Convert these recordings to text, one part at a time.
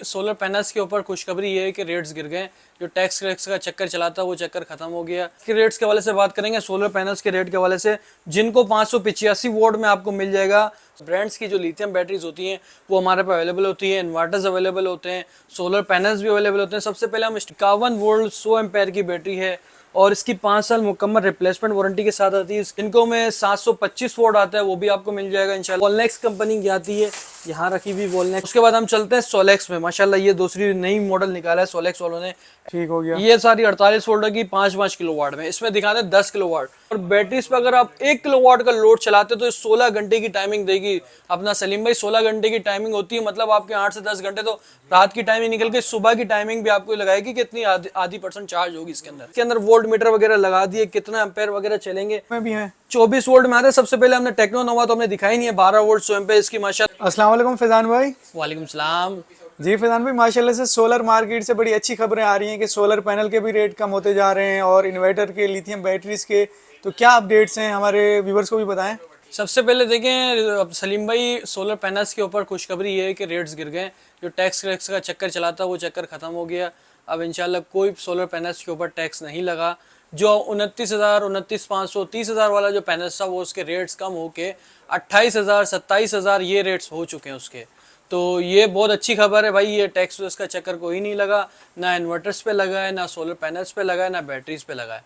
Solar panels के ऊपर खुशखबरी ये है कि रेट्स गिर गए। जो टैक्स वैक्स का चक्कर चला था वो चक्कर खत्म हो गया। इसके रेट्स के हवाले से बात करेंगे, सोलर पैनल्स के रेट के हवाले से, जिनको 585 वोल्ट में आपको मिल जाएगा। ब्रांड्स की जो लिथियम बैटरीज होती हैं वो हमारे पास अवेलेबल होती है, इन्वर्टर्स अवेलेबल होते हैं, सोलर पैनल्स भी अवेलेबल होते हैं। सबसे पहले हम 51 वोल्ट 100 एम्पेयर की बैटरी है और इसकी 5 साल मुकम्मल रिप्लेसमेंट वारंटी के साथ आती है। इनको में 725 वोल्ट आता है, वो भी आपको मिल जाएगा इंशाल्लाह। वॉलनेक्स कंपनी की आती है, यहाँ रखी हुई वॉलनेक्स। उसके बाद हम चलते हैं सोलेक्स में। माशाल्लाह ये दूसरी नई मॉडल निकाला है सोलेक्स वालों ने। ठीक हो गया। ये सारी 48 वोल्ट की 5 किलोवाट में, इसमें दिखाते हैं 10 किलोवाट। और बैटरीज पे अगर आप 1 किलोवाट का लोड चलाते तो 16 घंटे की टाइमिंग देगी। अपना सलीम भाई 16 घंटे की टाइमिंग होती है, मतलब आपके 8 से 10 घंटे तो रात की टाइमिंग निकल के सुबह की टाइमिंग भी आपको लगाएगी कि इतनी आधी % चार्ज होगी इसके अंदर वोल्ट मीटर वगैरह लगा दिए, कितना एम्पेयर वगैरह चलेंगे में भी है। 24 वोल्ट में आते हैं। सबसे पहले हमने टेक्नो नोवा तो हमने दिखाई नहीं है, 12 वोल्ट 100 एम्पेयर इसकी माशाल्लाह। अस्सलाम वालेकुम फैजान भाई। वालेकुम सलाम। जी फैजान भाई, माशाल्लाह से सोलर मार्केट से बड़ी अच्छी खबरें आ रही हैं कि सोलर पैनल के भी रेट कम होते जा रहे हैं और इन्वर्टर के, लिथियम बैटरीज के, तो क्या अपडेट्स हैं हमारे व्यूवर्स को भी बताएं। सबसे पहले देखें सलीम भाई, सोलर पैनल्स के ऊपर खुशखबरी ये है कि रेट्स गिर गए। जो टैक्स वैक्स का चक्कर चला था वो चक्कर खत्म हो गया। अब इंशाल्लाह कोई सोलर पैनल्स के ऊपर टैक्स नहीं लगा। जो 29,000, 29,500, 30,000 वाला जो पैनल्स था वो उसके रेट्स कम होके 28,000, 27,000 ये रेट्स हो चुके हैं उसके। तो ये बहुत अच्छी खबर है भाई। ये टैक्स वैक्स का चक्कर कोई नहीं लगा, ना इन्वर्टर्स पे लगा है, ना सोलर पैनल्स पे लगा है, ना बैटरीज पे लगा है।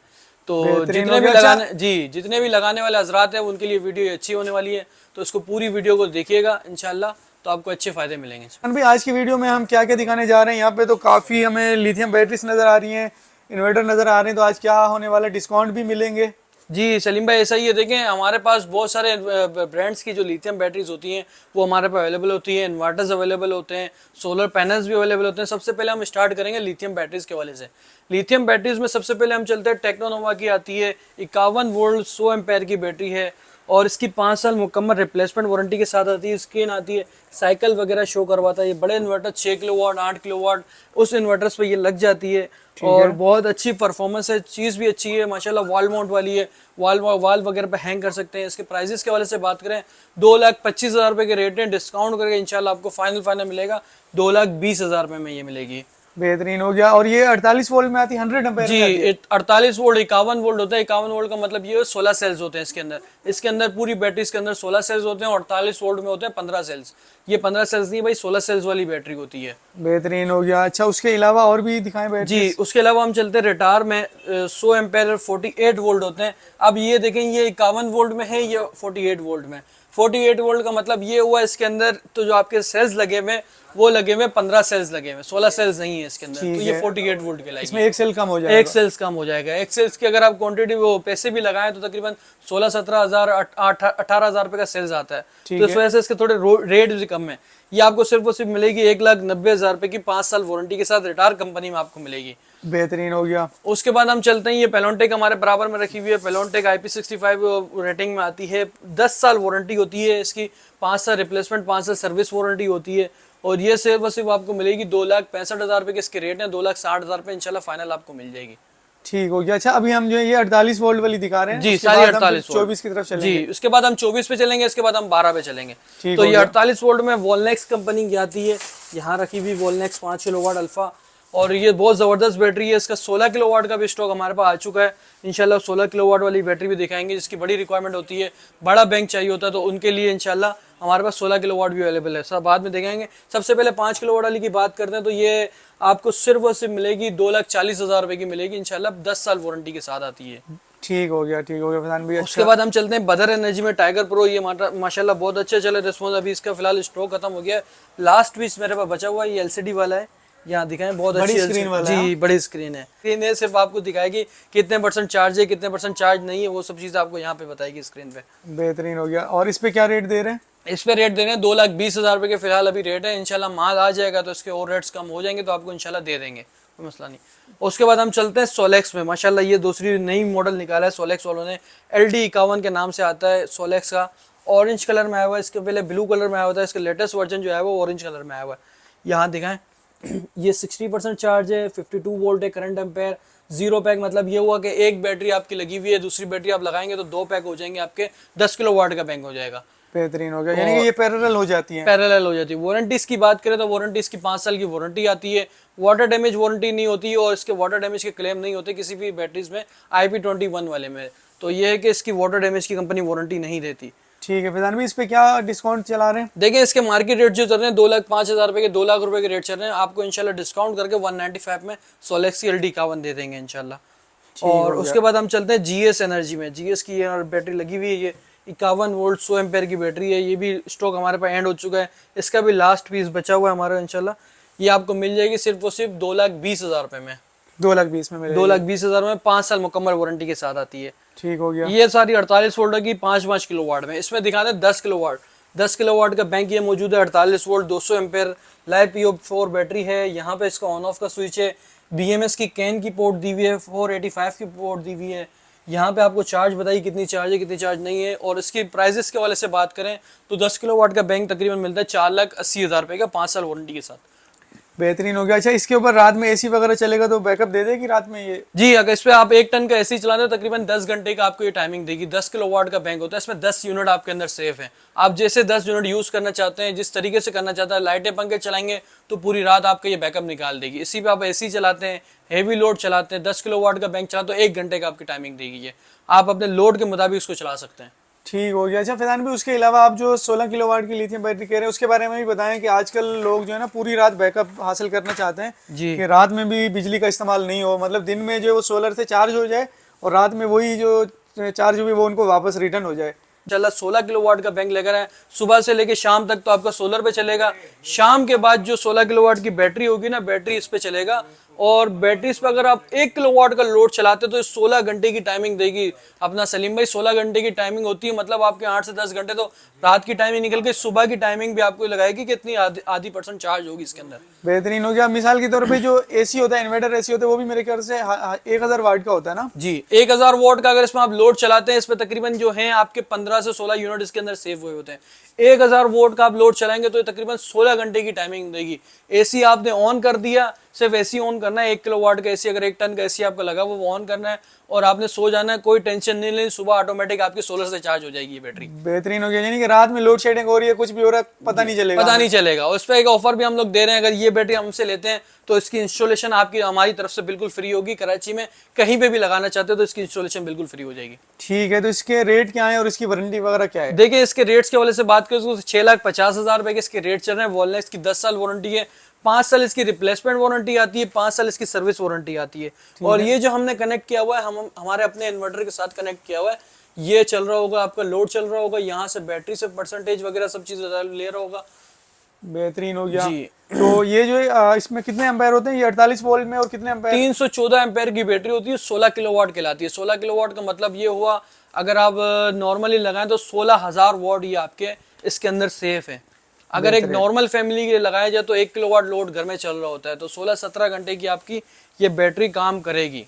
तो जितने भी लगाने वाले हजरात हैं उनके लिए वीडियो अच्छी होने वाली है, तो इसको पूरी वीडियो को देखिएगा इंशाल्लाह, तो आपको अच्छे फायदे मिलेंगे। भाई आज की वीडियो में हम क्या क्या दिखाने जा रहे हैं, यहाँ पे तो काफ़ी हमें लिथियम बैटरीज नज़र आ रही हैं, इन्वर्टर नज़र आ रहे हैं, तो आज क्या होने वाला, डिस्काउंट भी मिलेंगे। जी सलीम भाई, ऐसा ही है। देखें हमारे पास बहुत सारे ब्रांड्स की जो लिथियम बैटरीज होती हैं वो हमारे पास अवेलेबल होती है, इन्वर्टर्स अवेलेबल होते हैं, सोलर पैनल्स भी अवेलेबल होते हैं। सबसे पहले हम स्टार्ट करेंगे लिथियम बैटरीज के वाले से। लिथियम बैटरीज में सबसे पहले हम चलते हैं टेक्नो नोवा की आती है, 51 वोल्ट 100 एम्पेयर की बैटरी है और इसकी 5 साल मुकम्मल रिप्लेसमेंट वारंटी के साथ आती है। स्क्रीन आती है, साइकिल वगैरह शो करवाता है। ये बड़े इन्वर्टर 6 किलोवाट, 8 किलोवाट उस इन्वर्टर्स पे ये लग जाती है और बहुत अच्छी परफॉर्मेंस है, चीज़ भी अच्छी है माशाल्लाह। वॉल माउंट वाली है, वाल वगैरह पे हैंग कर सकते हैं। इसके प्राइजेस के वाले से बात करें, 2,25,000 रुपये के रेट हैं। डिस्काउंट करके इंशाल्लाह आपको फाइनल मिलेगा 2,20,000 रुपये में ये मिलेगी। बेहतरीन हो गया। और ये 48 वोल्ट में आती है, 100 एम्पेयर जी 48 वोल्ट 51 वोल्ट होता है। 51 वोल्ट का मतलब ये 16 सेल्स होते हैं इसके अंदर पूरी बैटरी के अंदर 16 सेल्स होते हैं और 48 वोल्ट में होते हैं 15 सेल्स। ये 15 सेल्स नहीं भाई, 16 सेल्स वाली बैटरी होती है। बेहतरीन हो गया। अच्छा, उसके अलावा और भी दिखाएं बैटरी। जी उसके अलावा हम चलते हैं रिटार में, 100 एम्पेयर 48 वोल्ट होते हैं। अब ये देखें, ये 51 वोल्ट में है, ये 48 वोल्ट में। 48 वोल्ट का मतलब ये हुआ इसके अंदर तो जो आपके सेल्स लगे हुए वो लगे हुए 15 सेल्स लगे हुए, 16 सेल्स नहीं है इसके अंदर। तो ये 48 वोल्ट के लाइक, इसमें एक सेल कम हो जाएगा। एक सेल्स कम हो जाएगा। एक सेल्स की अगर आप क्वांटिटी वो पैसे भी लगाएं तो तकरीबन 16-17,000 18,000 रुपए का सेल्स आता है। तो इस वजह से इसके थोड़े रेट भी कम है। ये आपको सिर्फ और सिर्फ मिलेगी 1,90,000 रुपए की 5 साल वारंटी के साथ रिटार कंपनी में आपको मिलेगी। बेहतरीन हो गया। उसके बाद हम चलते हैं, ये पेलोनटेक हमारे बराबर में रखी हुई है। पेलोनटेक IP65 रेटिंग में आती है, 10 साल वारंटी होती है इसकी, 5 साल रिप्लेसमेंट, 5 साल सर्विस वारंटी होती है। और ये सिर्फ आपको मिलेगी 2,65,000 रुपए के इसके रेट हैं, 2,60,000 रुपए इंशाल्लाह फाइनल आपको मिल जाएगी। ठीक हो गया। अच्छा, अभी हम जो ये 48 वोल्ट वाली दिखा रहे हैं, जी सारी 48 वोल्ट। 24 की तरफ चलेंगे। जी उसके बाद हम 24 पे चलेंगे, इसके बाद हम 12 पे चलेंगे। तो ये 48 वोल्ट में वॉलनेक्स कंपनी की आती है, यहाँ रखी हुई वॉलनेक्स 5 किलोवाट अल्फा। और ये बहुत ज़बरदस्त बैटरी है। इसका 16 किलोवाट का भी स्टॉक हमारे पास आ चुका है। इंशाल्लाह 16 किलोवाट वाली बैटरी भी दिखाएंगे, जिसकी बड़ी रिक्वायरमेंट होती है, बड़ा बैंक चाहिए होता है, तो उनके लिए इंशाल्लाह हमारे पास 16 किलोवाट भी अवेलेबल है। सब बाद में देखेंगे। सबसे पहले 5 किलोवाट वाली की बात करते हैं, तो ये आपको सिर्फ और सिर्फ मिलेगी 2,40,000 रुपए की मिलेगी इंशाल्लाह, 10 साल वारंटी के साथ आती है। ठीक हो गया, ठीक हो गया फैजान भाई। उसके बाद हम चलते हैं बदर एनर्जी में, टाइगर प्रो। ये माशाल्लाह बहुत अच्छा चले रिस्पॉन्स। अभी इसका फिलहाल स्टॉक खत्म हो गया है, लास्ट पीस मेरे पास बचा हुआ है। ये LCD वाला है, यहाँ दिखाएं, बहुत अच्छी स्क्रीन वाला जी बड़ी स्क्रीन है। स्क्रीन है, सिर्फ आपको दिखाएगी कितने % चार्ज है, कितने % चार्ज नहीं है, वो सब चीज़ आपको यहाँ पे बताएगी स्क्रीन पे। बेहतरीन हो गया। और इस पे क्या रेट दे रहे हैं? इस पे रेट दे रहे हैं 2,20,000 रुपए के फिलहाल अभी रेट है। इंशाल्लाह माल आ जाएगा तो इसके और रेट्स कम हो जाएंगे, तो आपको इंशाल्लाह दे देंगे, कोई मसला नहीं। उसके बाद हम चलते हैं सोलेक्स में। माशाल्लाह ये दूसरी नई मॉडल निकाला है सोलेक्स वालों ने, LD51 के नाम से आता है सोलेक्स का। ऑरेंज कलर में आया हुआ है, इसके पहले ब्लू कलर में आया हुआ था, इसका लेटेस्ट वर्जन जो है वो ऑरेंज कलर में आया हुआ है। यहाँ दिखाएं, ये 60% चार्ज है, 52 वोल्ट है, करंट एम्पेयर, 0 पैक। मतलब ये हुआ कि एक बैटरी आपकी लगी हुई है, दूसरी बैटरी आप लगाएंगे तो 2 पैक हो जाएंगे आपके, 10 किलोवाट का बैंक हो जाएगा। बेहतरीन हो गया, यानी कि ये पैरेलल हो जाती है। पैरेलल हो जाती है। वारंटीज की बात करें तो वारंटी इसकी 5 साल की वारंटी आती है। वाटर डैमेज वारंटी नहीं होती है और इसके वाटर डैमेज के क्लेम नहीं होते किसी भी बैटरीज में IP21 वाले में। तो ये है कि इसकी वाटर डैमेज की कंपनी वारंटी नहीं देती। ठीक है फैजान भाई, इस पे क्या डिस्काउंट चला रहे हैं? देखिए इसके मार्केट रेट जो चल रहे हैं 2,05,000 रुपए के, 2 लाख रुपए के रेट चल रहे हैं। आपको इंशाल्लाह डिस्काउंट करके 195 में सोलेक्स LD 51 दे देंगे इंशाल्लाह। और उसके बाद हम चलते हैं GS एनर्जी में। GS की ये बैटरी लगी हुई है, ये 51 वोल्ट 100 एम्पेयर की बैटरी है। ये भी स्टॉक हमारे पास एंड हो चुका है, इसका भी लास्ट पीस बचा हुआ है हमारा इंशाल्लाह। ये आपको मिल जाएगी सिर्फ और सिर्फ 2,20,000 रुपए में। 2,20,000 में मिलेगी। 2,20,000 में 5 साल मुकम्मल वारंटी के साथ आती है। ठीक हो गया। ये सारी 48 वोल्ट की 5 किलो वाट में। इसमें दिखाते हैं 10 किलो वाट। 10 किलो वाट का बैंक ये मौजूद है, 48 volt 200 ampere live PO4 battery है। यहाँ पे इसका ऑन ऑफ का स्विच है। BMS की कैन की पोर्ट दी हुई है, 485 की पोर्ट दी हुई है। यहाँ पे आपको चार्ज बताइए कितनी चार्ज है कितनी चार्ज नहीं है। और इसकी प्राइजेस के वाले से बात करें तो 10 किलो वाट का बैंक तकरीबन मिलता है 4,80,000 रुपए का 5 साल वारंटी के साथ। बेहतरीन हो गया। अच्छा, इसके ऊपर रात में AC वगैरह चलेगा तो बैकअप दे देगी रात में ये? जी, अगर इस पे आप 1 टन का AC चलाते हो तकरीबन 10 घंटे का आपको ये टाइमिंग देगी। 10 किलो वाट का बैंक होता है, इसमें 10 यूनिट आपके अंदर सेफ है। आप जैसे 10 यूनिट यूज करना चाहते हैं, जिस तरीके से करना चाहते हैं, लाइटें पंखे चलाएंगे तो पूरी रात आपका ये बैकअप निकाल देगी। इसी पे आप AC चलाते हैं, हेवी लोड चलाते हैं, 10 किलो वाट का बैंक चलाते हो, 1 घंटे का आपकी टाइमिंग देगी ये। आप अपने लोड के मुताबिक उसको चला सकते हैं। ठीक हो गया। अच्छा फैजान भाई, उसके अलावा आप जो 16 किलो वाट की लिथियम बैटरी कह रहे हैं उसके बारे में भी बताएं कि आजकल लोग जो है ना पूरी रात बैकअप हासिल करना चाहते हैं जी। कि रात में भी बिजली का इस्तेमाल नहीं हो, मतलब दिन में जो वो सोलर से चार्ज हो जाए और रात में वही जो चार्ज हुई वो उनको वापस रिटर्न हो जाए। चला 16 किलो वाट का बैंक लेकर आए, सुबह से लेके शाम तक तो आपका सोलर पे चलेगा। शाम के बाद जो 16 किलो वाट की बैटरी होगी ना, बैटरी इस पे चलेगा। और बैटरी इस पे अगर आप 1 किलो वाट का लोड चलाते तो 16 घंटे की टाइमिंग देगी। अपना सलीम भाई 16 घंटे की टाइमिंग होती है, मतलब आपके 8 से 10 घंटे तो रात की टाइमिंग निकल के सुबह की टाइमिंग भी आपको लगाएगी कि इतनी आधी % चार्ज होगी इसके अंदर। बेहतरीन हो गया। मिसाल के तौर पे जो AC होता है, इन्वर्टर AC होता है, वो भी मेरे ख्याल से 1,000 वाट का होता है ना? जी, 1,000 वोल्ट का अगर इसमें आप लोड चलाते हैं, इस पे तकरीबन जो है आपके 15 से 16 यूनिट इसके अंदर सेव हुए होते हैं। 1,000 वोल्ट का आप लोड चलाएंगे तो ये तकरीबन 16 घंटे की टाइमिंग देगी। AC आपने ऑन कर दिया, सिर्फ AC ऑन करना है। 1 किलो वाट का AC, अगर 1 टन का AC आपका लगा वो ऑन करना है और आपने सो जाना है, कोई टेंशन नहीं लेनी। सुबह ऑटोमेटिक आपकी सोलर से चार्ज हो जाएगी ये बैटरी। बेहतरीन हो गया, यानी कि रात में लोड शेडिंग हो रही है, कुछ भी हो रहा है, पता नहीं चलेगा। पता नहीं चलेगा। और इस पे एक ऑफर भी हम लोग दे रहे हैं, अगर ये बैटरी हमसे लेते हैं तो इसकी इंस्टॉलेशन आपकी हमारी तरफ से बिल्कुल फ्री होगी। कराची में कहीं पे भी लगाना चाहते हो तो इसकी इंस्टॉलेशन बिल्कुल फ्री हो जाएगी। ठीक है, तो इसके रेट क्या है और इसकी वारंटी वगैरह क्या है? देखिए इसके रेट्स के वाले से बात करें तो 6,50,000 रुपए के इसके रेट चल रहे हैं। वॉलनेक्स की 10 साल वारंटी है, 5 साल इसकी रिप्लेसमेंट वारंटी आती है, 5 साल इसकी सर्विस वारंटी आती है। और ये जो हमने कनेक्ट किया हुआ है, हम हमारे अपने इन्वर्टर के साथ कनेक्ट किया हुआ है। ये चल रहा होगा, आपका लोड चल रहा होगा, यहाँ से बैटरी से परसेंटेज वगैरह सब चीज ले रहा होगा। बेहतरीन हो गया जी। तो ये जो इसमें कितने एम्पायर होते हैं, ये 48 वोल्ट में, और कितने एम्पायर? 314 एम्पेयर की बैटरी होती है, 16 किलोवाट कहलाती है। 16 किलोवाट का मतलब ये हुआ, अगर आप नॉर्मली लगाएं तो 16,000 वॉट ये आपके इसके अंदर सेफ है। अगर एक नॉर्मल फैमिली के लिए लगाया जाए तो 1 किलोवाट लोड घर में चल रहा होता है, तो 16-17 घंटे की आपकी ये बैटरी काम करेगी।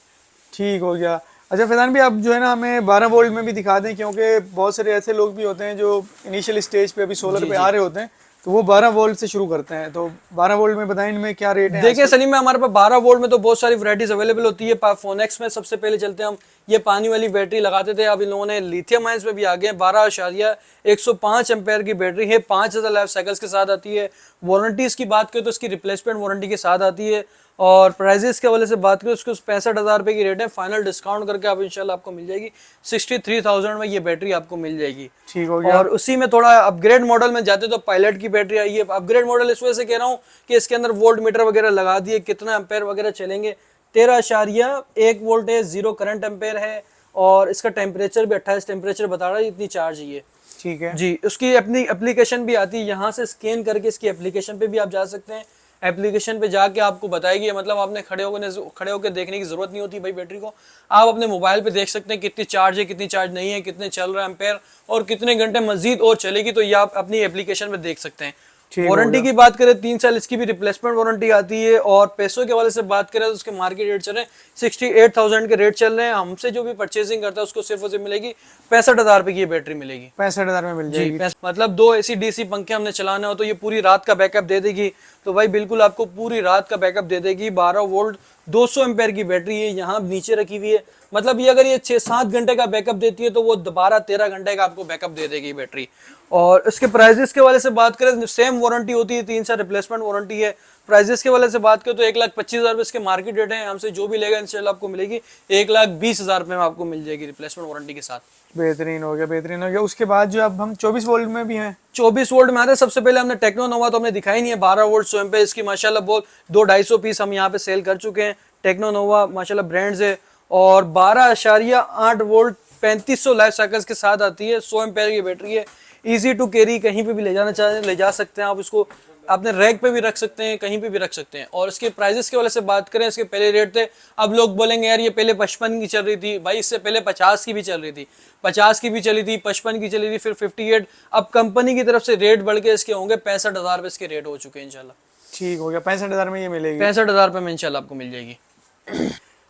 ठीक हो गया। अच्छा फैजान भी, आप जो है ना हमें 12 वोल्ट में भी दिखा दें, क्योंकि बहुत सारे ऐसे लोग भी होते हैं जो इनिशियल स्टेज पे अभी सोलर पे आ रहे होते हैं, तो वो 12 वोल्ट से शुरू करते हैं। तो 12 वोल्ट में बताएं इनमें क्या रेट है? देखिए सलीम में हमारे पास 12 वोल्ट में तो बहुत सारी वैरायटीज अवेलेबल होती है। फोनेक्स में सबसे पहले चलते हैं हम, ये पानी वाली बैटरी लगाते थे, अब इन लोगों ने लिथियम आयंस में भी आ गए। 12.105 एम्पेयर की बैटरी है, 5,000 लाइफ साइकिल्स के साथ आती है। वारंटीज की बात करें तो इसकी रिप्लेसमेंट वारंटी के साथ आती है। और प्राइजेस के हवाले से बात करें उसको 65,000 रुपए की रेट है। फाइनल डिस्काउंट करके आप इंशाल्लाह आपको मिल जाएगी 63,000 में ये बैटरी आपको मिल जाएगी। ठीक हो गया। और उसी में थोड़ा अपग्रेड मॉडल में जाते तो पायलट की बैटरी आई है। अपग्रेड मॉडल इस वजह से कह रहा हूँ कि इसके अंदर वोल्ट मीटर वगैरह लगा दिए, कितना एम्पेयर वगैरह चलेंगे। 13.1 वोल्ट है, 0 करंट एम्पेयर है। और इसका टेम्परेचर भी 28 टेम्परेचर बता रहा है, इतनी चार्ज है ये। ठीक है जी, उसकी अपनी एप्लीकेशन भी आती है, यहाँ से स्कैन करके इसकी एप्लीकेशन पे भी आप जा सकते हैं। एप्लीकेशन पे जाके आपको बताएगी, मतलब आपने खड़े होकर देखने की जरूरत नहीं होती भाई बैटरी को। आप अपने मोबाइल पे देख सकते हैं कितनी चार्ज है, कितनी चार्ज नहीं है, कितने चल रहा है एम्पेयर और कितने घंटे मजीद और चलेगी, तो ये आप अपनी एप्लीकेशन पे देख सकते हैं। वारंटी की बात करें 3 साल इसकी भी रिप्लेसमेंट वारंटी आती है। और पैसों के वाले से बात करें तो उसके मार्केट रेट चल रहे हैं 68,000 के रेट चल रहे हैं। हमसे जो भी परचेसिंग करता है उसको सिर्फ और सिर्फ मिलेगी 65,000 रुपए की ये बैटरी मिलेगी। 65,000 में मिल जाएगी। मतलब 2 AC DC पंखे हमने चलाने हो तो ये पूरी रात का बैकअप दे देगी। तो भाई बिल्कुल आपको पूरी रात का बैकअप दे देगी। 12 वोल्ट 200 एम्पेयर की बैटरी है, यहाँ नीचे रखी हुई है। मतलब ये अगर ये 6-7 घंटे का बैकअप देती है तो वो 12-13 घंटे का आपको बैकअप दे देगी बैटरी। और इसके प्राइजेस के वाले से बात करें, सेम वारंटी होती है, 3 साल रिप्लेसमेंट वारंटी है। प्राइजेस के वाले से बात करें तो 1,25,000 इसके मार्केट रेट है। हमसे जो भी लेगा इंशाल्लाह आपको मिलेगी 1,20,000 रुपए में आपको मिल जाएगी रिप्लेसमेंट वारंटी के साथ। बेहतरीन हो गया, बेहतरीन हो गया। उसके बाद जो अब हम 24 वोल्ट में भी हैं, 24 वोल्ट में आते हैं। सबसे पहले हमने टेक्नो नोवा तो हमने दिखाई नहीं है, 12 वोल्ट 100 एम्पेयर इसकी माशाल्लाह बहुत 200-250 पीस हम यहाँ पे सेल कर चुके हैं। टेक्नो नोवा माशाल्लाह ब्रांड्स है, और 12.8 वोल्ट 3500 लाइफ साइकिल्स के साथ आती है। 100 एम्पेयर की बैटरी है, इजी टू कैरी, कहीं पे भी ले जाना चाहें ले जा सकते हैं आप इसको, अपने रैक पे भी रख सकते हैं, कहीं पे भी रख सकते हैं। और इसके प्राइजेस के वाले से बात करें, इसके पहले रेट थे, अब लोग बोलेंगे यार ये पहले 55 की चल रही थी, भाई इससे पहले 50 की भी चल रही थी, 50 की भी चली थी, 55 की चली थी, फिर 58। अब कंपनी की तरफ से रेट बढ़ के इसके होंगे 65,000 रुपए इसके रेट हो चुके हैं इंशाल्लाह। ठीक हो गया, 65,000 में ये मिलेगी। 65,000 रुपए में इंशाल्लाह आपको मिल जाएगी।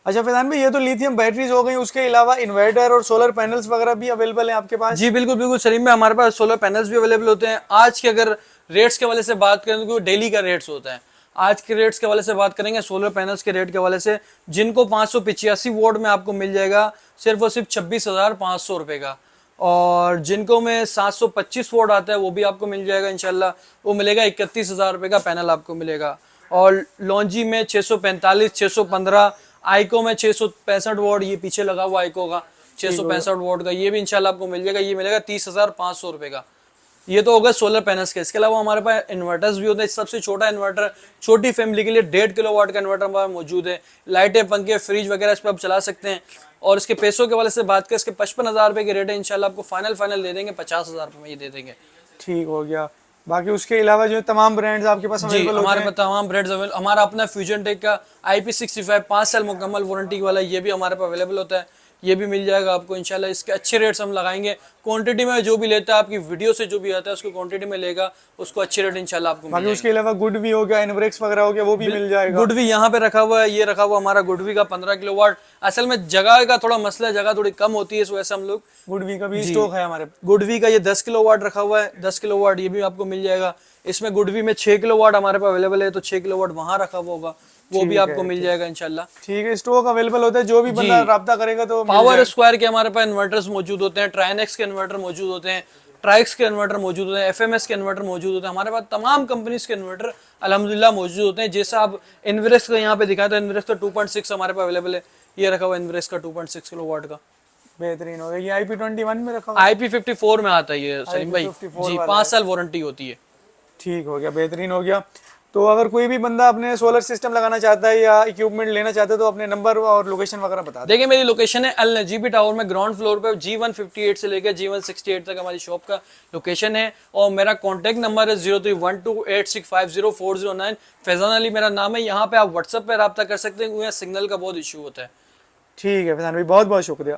अच्छा फैजान भाई, ये तो लिथियम बैटरीज हो गई, उसके अलावा इन्वर्टर और सोलर पैनल्स वगैरह भी अवेलेबल हैं आपके पास? जी बिल्कुल बिल्कुल सलीम में, हमारे पास सोलर पैनल्स भी अवेलेबल होते हैं। आज के अगर रेट्स के वाले से बात करें तो डेली का रेट्स होता है। आज के रेट्स के वाले से बात करेंगे सोलर पैनल्स के रेट के वाले से, जिनको 585 वोट में आपको मिल जाएगा सिर्फ और सिर्फ 26,500 रुपए का। और जिनको में 725 वोट आता है वो भी आपको मिल जाएगा इंशाल्लाह, वो मिलेगा 31,000 रुपए का पैनल आपको मिलेगा। और लॉन्जी में 645, 615, आइको में 665 वोट, ये पीछे लगा हुआ आइको का 665 वोट का, ये भी इंशाल्लाह आपको मिल जाएगा। ये मिलेगा 30,500 रुपए का। ये तो होगा सोलर पैनल्स के। इसके अलावा हमारे पास इन्वर्टर्स भी होते हैं। सबसे छोटा इन्वर्टर छोटी फैमिली के लिए 1.5 किलोवाट का इन्वर्टर हमारे मौजूद है। लाइटें, पंखे, फ्रिज वगैरह इस पर आप चला सकते हैं। और इसके पैसों के वाले से बात करें, इसके 55,000 रुपए के रेट है, इंशाल्लाह आपको फाइनल दे देंगे 50,000 रुपए में ये दे देंगे। ठीक हो गया। बाकी उसके अलावा जो तमाम ब्रांड्स आपके पास जी अवेलेबल हमारे होते पास तमाम ब्रांड्स अवेलेबल। हमारा अपना फ्यूजन टेक का IP65 5 साल मुकम्मल वारंटी वाला ये भी हमारे पास अवेलेबल होता है, ये भी मिल जाएगा आपको इंशाल्लाह। इसके अच्छे रेट्स हम लगाएंगे, क्वांटिटी में जो भी लेता है आपकी वीडियो से जो भी आता है उसको क्वांटिटी में लेगा, उसको अच्छे रेट इंशाल्लाह आपको मिल बाकी जाएंगे। उसके अलावा गुड भी हो गया, इनब्रेक्स वगैरह हो गया, वो भी मिल जाएगा। गुडवी यहाँ पे रखा हुआ है, ये रखा हुआ हमारा गुडवी का 15 किलोवाट। असल में जगह का थोड़ा मसला है, जगह थोड़ी कम होती है, इस वजह से हम लोग गुड भी का भी स्टॉक है हमारे पास। गुडवी का ये 10 किलोवाट रखा हुआ है, 10 किलोवाट ये भी आपको मिल जाएगा। इसमें गुडवी में 6 किलोवाट हमारे पास अवेलेबल है, तो 6 किलोवाट वहाँ रखा हुआ होगा, वो भी आपको मिल जाएगा इंशाल्लाह। ठीक है, स्टॉक अवेलेबल होता है, जो भी बंदा राब्ता करेगा तो मिल पावर जाएगा। स्क्वायर के हमारे पास इन्वर्टर्स मौजूद होते हैं, ट्राइनेक्स के इन्वर्टर मौजूद होते हैं, ट्राइक्स के इन्वर्टर मौजूद होते हैं, FMS के इन्वर्टर मौजूद होते हैं। हमारे पास तमाम कंपनीज के इन्वर्टर अल्हम्दुलिल्लाह मौजूद होते हैं। जैसा आप इन्वेरेक्स का यहाँ पे दिखाया तो इन्वेरेक्स का 2.6 हमारे पास अवेलेबल है, ये रखा हुआ इन्वेरेक्स का 2.6 किलोवाट का। बेहतरीन हो गया। ये IP21 में रखा हुआ? IP54 में आता है ये सलीम भाई जी, 5 साल वारंटी होती है। ठीक हो गया, बेहतरीन हो गया। तो अगर कोई भी बंदा अपने सोलर सिस्टम लगाना चाहता है या इक्विपमेंट लेना चाहता है तो अपने नंबर और लोकेशन वगैरह बता दें। देखिए मेरी लोकेशन है अल नजीबी टावर में ग्राउंड फ्लोर पे, G158 से लेकर G168 तक हमारी शॉप का लोकेशन है। और मेरा कॉन्टैक्ट नंबर है 031286504009। फैजान अली मेरा नाम है। यहाँ पे आप व्हाट्सएप पे रब्ता कर सकते हैं, सिग्नल का बहुत इशू होता है। ठीक है फैजान भाई, बहुत बहुत शुक्रिया।